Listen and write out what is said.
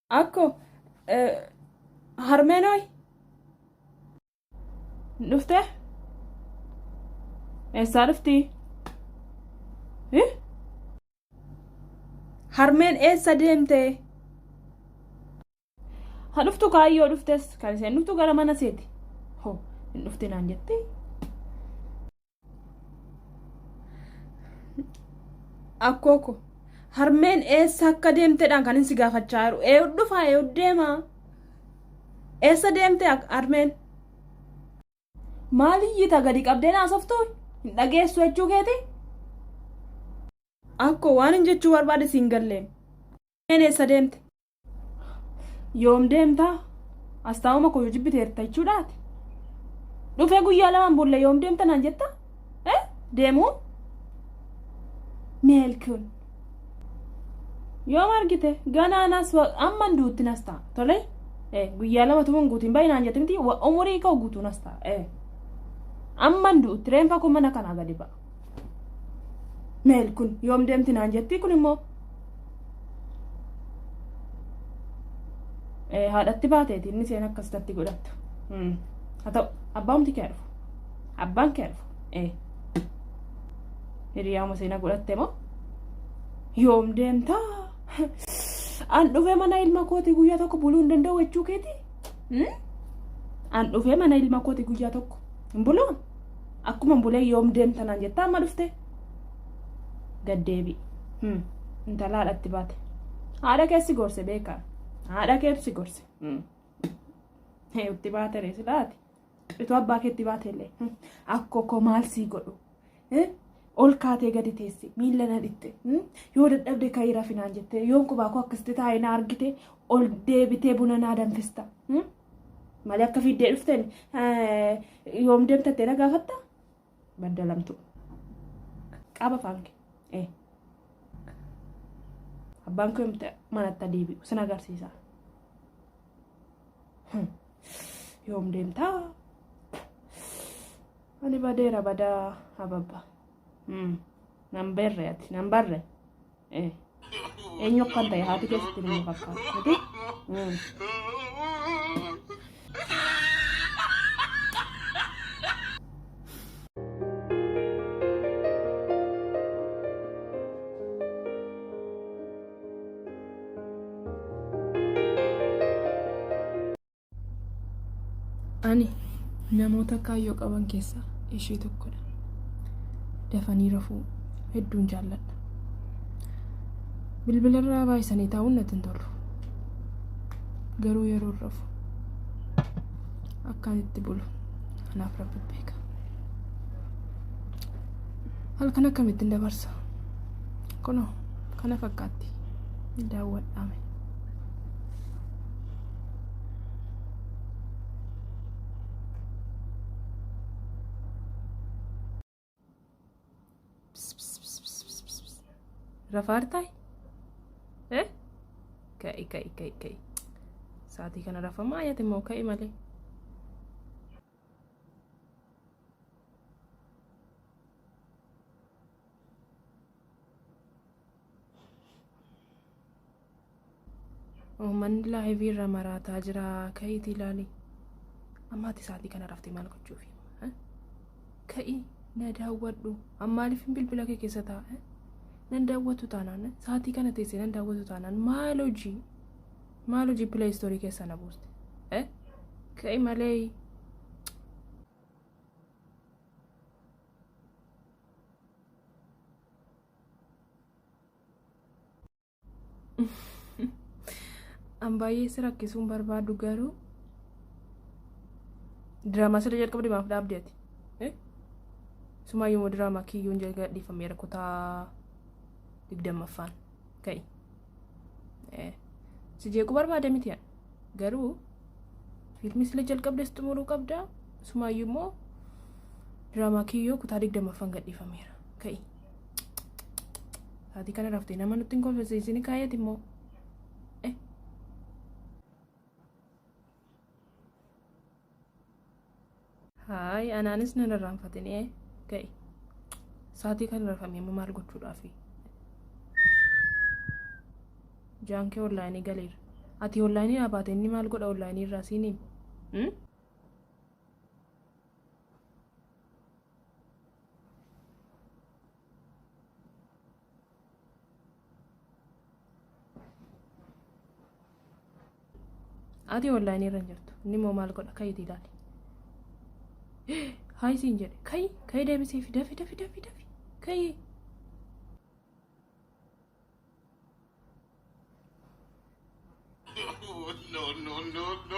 Akko harmeenooy dhufte eessaa dhufti? Harmeen eessa deemte? Ha dhuftu kaayyoo dhuftes kan isheen dhuftu gara mana seeti. Hoo hin dhufte naan jettee? Akkooko harmeen eessa akka deemtedhaan kan si gaafachaa jiru. Eeyyu dhufaa eeyyu deemaa? Eessa deemte harmeen? Maal iyyita gadi qabdee naasoftuu? Hin dhageessu jechuu keeti? Akkoo waan hin jechuu barbaade siin galleen. Harmeen eessa deemte? Yoom deemtaa? Astaa'uma koo yoo jibbiteerta jechuudhaati. Dhufee guyyaa lamaan boolla yoom deemta naan jetta? Deemuu? Meelkuun. Yoom argite ganaanas amman duutti nas ta'a. Tole? Guyyaa lama tumun guutiin baay'inaan jette miti umurii koo guutuu nas ta'a. Amman duutti reenfa kun mana kanaa gadi ba'a. Meelkuun yoom deemti naan jetti kun immoo. Haadhatti baateeti inni seen akkasitatti godhattu. Haa ta'u abbaamti kee dhufu. Abbaan kee dhufu. Hiriyaama seenaa godhatte moo? Yoom deemtaa? An dhufee mana ilma kooti guyyaa tokko buluu hin danda'u jechuu keeti? An dhufee mana ilma kooti guyyaa tokko hin buluun? Akkuma bulee yoom deemta naan jettaa amma dhufte? Gaddeebi. Intala haadhatti baate. Haadha keessi gorse beekaa. Haadha keessi gorse. Utti baate reesi laati. Itoo abbaa keetti baate illee. Akkoo maal sii godhu? Ol kaatee gadi teesse miila na dhitte yoo dadhabde ka'ii rafinaan jette yoon qubaa koo akkasitti taa'ee na argite ol deebitee buna naa danfista malee akka fiiddee dhufteen yoom deemtattee na gaafatta baddalamtu qaaba faanke abbaan koo yoomte manatti deebi'u sin agarsiisa yoom deemtaa ani badeera badaa ababba. Nambarre ati nambarre eenyu akkan ta'e haati keessatti ni fakkaata miti ani namoota kaayyoo qaban keessaa ishee tokkodha. Dafanii rafuu hedduun jaalladha. Bilbila irraa baay'isanii taa'uun natti hin tolu. Garuu yeroo rafu akkaan itti bulu anaaf rabbi beeka. Halkan akkamittiin dabarsa? Kunoo kana fakkaatti daawwadhaame. Rafaartaay? Ka'i. Saatii kana rafamaa ayyaate immoo ka'i malee. Manni laayivii irra maraataa jira ka'iitii ilaali. Ammaati saatii kana raftee maal gochuufi? Ka'i na daawwadhu. Ammaaliif bilbila kee keessa taa'a? Nan daawwatu taanaan saatii kana teessee nan daawwatu taanaan maal hojii play story keessa na buuste ka'i malee an baay'ee si rakkisuun barbaadu garuu diraamaa sirra jalqabde maaf dhaabdeeti sumaayyuu diraamaa kiyyoon jalqabdiifameera kutaa 20ffaan ka'i si jeequu barbaade miti garuu fiilmii sila jalqabdes xumuruu qabda sumaayyuu immoo diraamaa kiyyoo kutaa 20ffaan gadhiifameera ka'i saatii kana raftee nama nutti hin konfeesiisini kaayet immoo haay anaanis nan irraanfatini ka'i saatii kana rafamee maal gochuudhaafi jaankee onlaayinii galeera Ati onlaayinii dhaabaate inni maal godha onlaayinii irraa siiniin? Ati onlaayinii irra hin jirtu. Inni immoo maal godha? Ka'iitii ilaali. Hayi siin jedhe. Ka'i deebisiifi dafi. Ka'i. No.